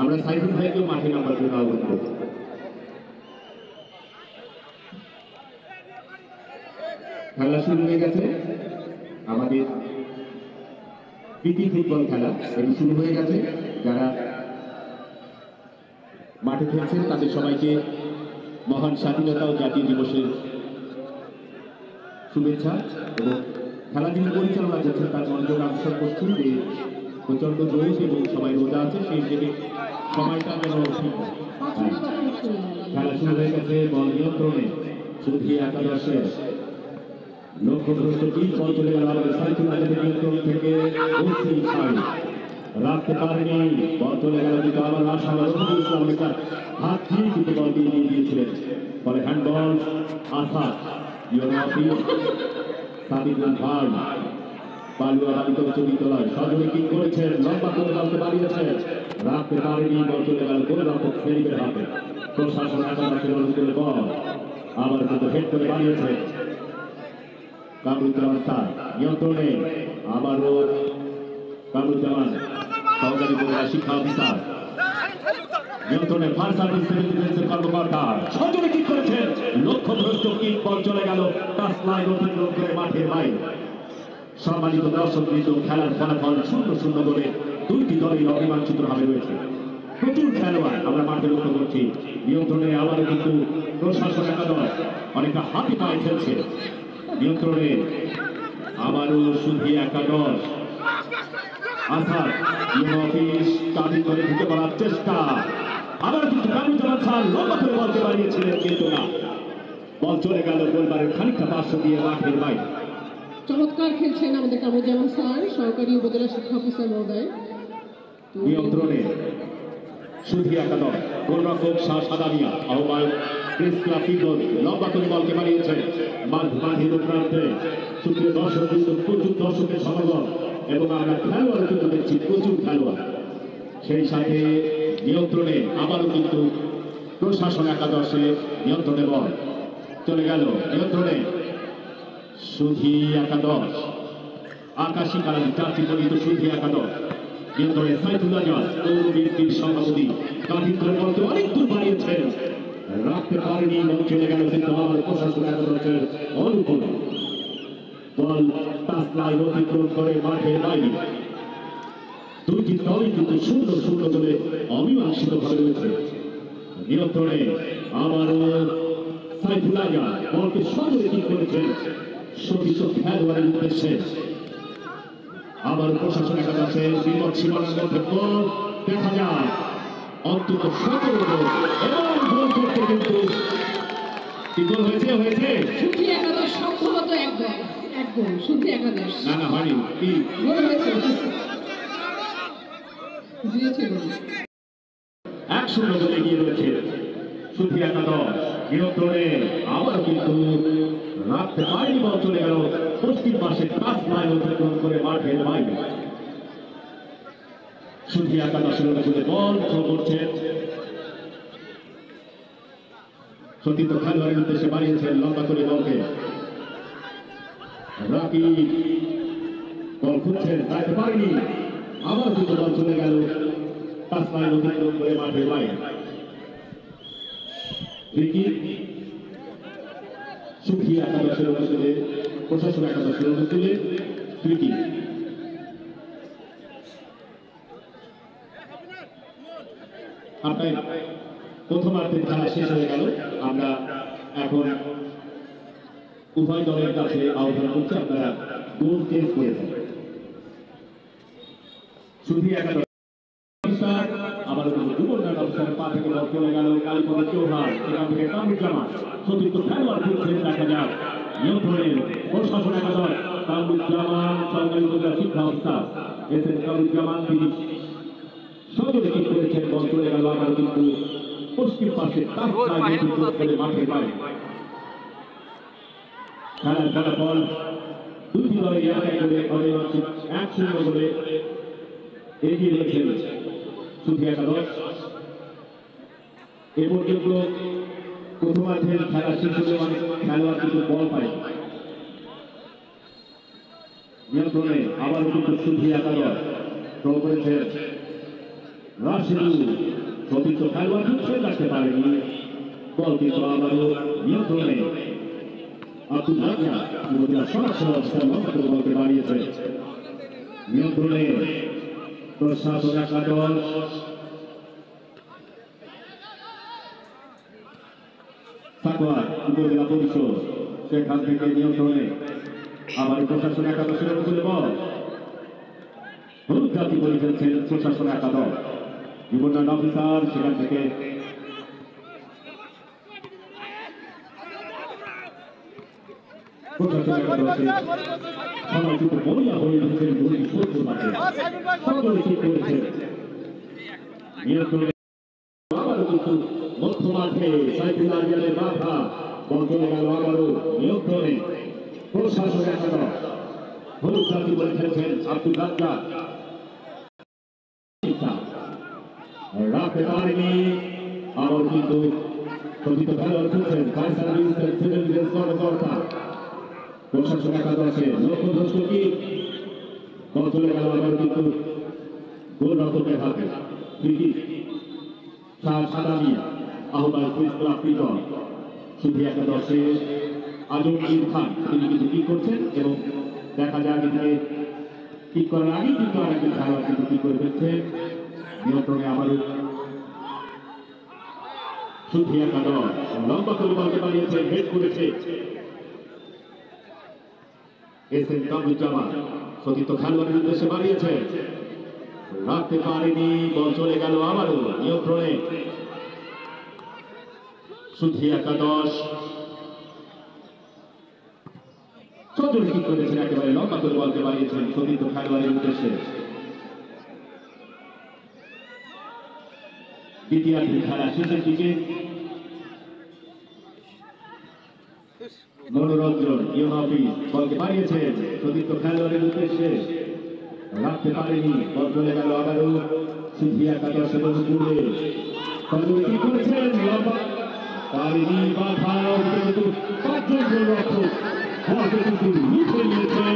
আমরা সাইফুল ভাইকে মাঠে নামার জন্য আহ্বান করব। খেলা শুরু হয়ে গেছে, আমাদের প্রীতি ফুটবল খেলা এটি শুরু হয়ে গেছে। যারা মাঠে খেলছেন তাদের সবাইকে মহান স্বাধীনতা ও জাতীয় দিবসের শুভেচ্ছা। এবং খেলা যিনি পরিচালনা করছেন তার মনোযোগ আকর্ষণ করছেন যে প্রচন্ড রোদ এবং সবাই রোজা আছে, সেই হিসেবে সময়টা যেন ঠিক। খেলা শুরু হয়ে গেছে, বল নিয়ন্ত্রণে সুধী একাদশের লক্ষ্যভ্রষ্ট টিম বল চলে গেল আমাদের সাইফুল আজাদের নিয়ন্ত্রণ থেকে ওসি সাইড রাখতে পারেনি, বল চলে গেল কিন্তু আবার আশাবাদ রফিকুল ইসলাম একটা হাত দিয়ে কিন্তু বল দিয়ে দিয়েছিলেন, ফলে হ্যান্ডবল আসাদ সাবিকুল ভাই বালুয়া বালিত চবিতলায় সজনে কি করেছেন, লম্বা করে বলতে বাড়িয়েছেন, রাখতে পারেনি, বল চলে গেল গোলরক্ষক সেলিমের হাতে। প্রশাসন একাদশের অনুকূলে বল আবার কিন্তু হেড করে বাড়িয়েছে কামরুজ্জামান স্যার নিয়ন্ত্রণে, আবারও কামরুজ্জামান সহকারী উপজেলা শিক্ষা অফিসার নিয়ন্ত্রণে ফায়ার সার্ভিস সিভিল ডিফেন্সের কর্মকর্তা সজনে কি করেছেন, লক্ষ্যভ্রষ্ট কিক, বল চলে গেল টাচ লাইন অতিক্রম করে মাঠের বাইরে। সম্মানিত দর্শকবৃন্দ, খেলার ফলাফল 0-0 গোলে দুইটি দলই অমীমাংসিত ভাবে রয়েছে। প্রচুর খেলোয়াড় আমরা মাঠে লক্ষ্য করছি। নিয়ন্ত্রণে আবারও কিন্তু প্রশাসন একাদশ অনেকটা হাতে পায়ে খেলছে। নিয়ন্ত্রণে আবারও সুধী একাদশ আসাদ অফিস তাদের করে ঢুকে পড়ার চেষ্টা, আবার কিন্তু কামরুজ্জামান স্যার লম্বা করে বলতে বাড়িয়েছিলেন কিন্তু না, বল চলে গেল গোলবারের খানিকটা পার্শ্ব দিয়ে মাঠের বাইরে। চমৎকার খেলছেন আমাদের কামরুজ্জামান স্যার, সরকারি উপজেলা শিক্ষা অফিসার মহোদয়। নিয়ন্ত্রণে সুধী একাদশ গোলরক্ষক শাহ সাদামিয়া আহ্বায়ক প্রেস ক্লাব ফিটবল লম্বা করে বলকে বাড়িয়েছেন মাঠের প্রান্তে। সুপ্রিয় দর্শক কিন্তু প্রচুর দর্শকের সমাগম এবং আমরা খেলোয়াড় কিন্তু দেখছি প্রচুর খেলোয়াড়। সেই সাথে নিয়ন্ত্রণে আবারও কিন্তু প্রশাসন একাদশে নিয়ন্ত্রণে বল চলে গেল, নিয়ন্ত্রণে সুধী একাদশ আকাশী কালার চারটি পরিচিত সুধী একাদশ নিয়ন্ত্রণে সাইফুল আজাদ পৌরবীর সভাপতি কাঠিন করে বলতে অনেক দূর বাড়িয়েছেন, রাখতে পারেনি, বল চলে গেল কিন্তু আমার প্রশাসন একাদশের অনুকূলে। বল টাচ লাইন অতিক্রম করে মাঠের বাইরে। দুইটি দলই কিন্তু 0-0 গোলে অমীমাংসিত ভাবে রয়েছে। নিয়ন্ত্রণে আবারও সাইফুল আজাদ বলকে সজনে কি করেছেন শোভিত খেলোয়াড়ের উদ্দেশ্যে। আবার প্রশাসন একাদশের বিপদ সীমানার মধ্যে বল দেখা যায় অন্তত 17 গোল এবং গোল করতে কিন্তু কি গোল হয়েছে সুধী একাদশ সম্ভবত এক গোল সুধী একাদশ না হয়নি, কি গোল হয়েছে দিয়েছে গোল 1-0 গোলে এগিয়ে রয়েছে সুধী একাদশ। নিয়ন্ত্রণে আবার কিন্তু রাখতে পারেনি, বল চলে গেল পশ্চিম পাশে টাচ লাইন অতিক্রম করে মাঠের বাইরে। সুধী একাদশের অনুকূলে বল থ্রো করছে সতীর্থ খেলোয়াড়ের উদ্দেশ্যে বাড়িয়েছেন লম্বা করে বলকে, রাকিব বল খুঁজছেন, তাইতে পারেনি, আবার কিন্তু বল চলে গেল টাচ লাইন অতিক্রম করে মাঠের বাইরে। সুখী একাদশের অনুকূলে প্রশাসন একাদশের অনুকূলে ক্রিকি আপনার প্রথমার্ধের খেলা শেষ হয়ে গেল। আমরা এখন উভয় দলের কাছে আহ্বান করছি আপনারা গোল চেঞ্জ করে দেন। সুধী একাদশ আবার যুবরাজ অফিসার পা থেকে বল চলে গেল কালীপদ চৌহান, সেখান থেকে কামরুজ্জামান সতীর্থ খেলোয়াড় খেলছেন দেখা যাক। নিয়ন্ত্রণে প্রশাসন একাদশ কামরুজ্জামান সরকারি উপজেলা শিক্ষা অফিসার এসএস কামরুজ্জামান তিনি সজনে কি করেছেন, বল চলে গেল আবার কিন্তু পশ্চিম পাশে মাঠের বাইরে। খেলার ফলাফল দুটি দলে 1-0 গোলে এগিয়ে রয়েছেন সুধী একাদশ। এ পর্যন্ত প্রথমার্ধের খেলা শেষ হলে অনেক খেলোয়াড় কিন্তু বল পায়। নিয়ন্ত্রণে আবারও কিন্তু সুধী একাদশ থ্রো করেছেন রাশিদুল সতীর্থ খেলোয়াড় ঢুকছে রাখতে পারেনি বল কিন্তু আবারও নিয়ন্ত্রণে আব্দুল রাজা উপজেলা সরাসরি অবস্থায় লক্ষ্য বলকে বাড়িয়েছে নিয়ন্ত্রণে প্রশাসন একাদশ সাকোয়ার উপজেলা পরিষদ সেখান থেকে নিয়ন্ত্রণে আবার প্রশাসন একাদশের উপরে বল হলুদ জাতি করে ফেলছেন প্রশাসন একাদশ যুবনান অফিসার সেখান থেকে প্রশাসন একাদশে সমালোচিত মহিলা হয়ে উঠেছেন দুই সত্তর মাঠে সকলে ঠিক করেছেন নিয়ন্ত্রণে আবারও কিন্তু মধ্য মাঠে সাইফুল আরিয়ানের বাধা বল চলে গেল আবারও নিয়ন্ত্রণে প্রশাসন একাদশ হলুদ জাতি করে ফেলছেন আব্দুল রাজ্জাক রাখতে পারেনি আবার কিন্তু কথিত খেলোয়াড় খুঁজছেন ফায়ার সার্ভিসের সিভিল ডিফেন্স কর্মকর্তা প্রশাসন একাদশে লক্ষ্যভ্রষ্ট কি বল চলে গেল আবার কিন্তু গোলরক্ষকের হাতে ফ্রি সাদামিয়া আহ্বায়ক প্রেস ক্লাব পিটন শুধু একাদশে আজমগীর খান তিনি কিন্তু কি করছেন এবং দেখা যায় এখানে ঠিক করার আগে কিন্তু আরেকজন খেলোয়াড় কিন্তু কি করে ফেলছেন নিয়ন্ত্রণে আবারও শুধু একাদশ লম্বা করে বলতে পারিয়েছে হেড করেছে এস এম কামরুজ্জামান সতীর্থ খেলোয়াড়ের উদ্দেশ্যে বাড়িয়েছে রাখতে পারেনি বল চলে গেল আবারও নিয়ন্ত্রণে শুধু একাদশ চৌধুরী ঠিক করেছেন একেবারে লম্বা করে বলতে পারিয়েছেন সতীর্থ খেলোয়াড়ের উদ্দেশ্যে দ্বিতীয়ার্ধের খেলা শেষের দিকে মনোরঞ্জন ইউন অফিস বলকে বাড়িয়েছেন সতীর্থ খেলোয়াড়ের উদ্দেশ্যে রাখতে পারেনি বল চলে গেল আবারও শুধু একাদশ এবং দূরে কি করেছেন লম্বা পারেনি বাধা কিন্তু পাঁচজন গোলরক্ষক বলকে কিন্তু লিখে নিয়েছেন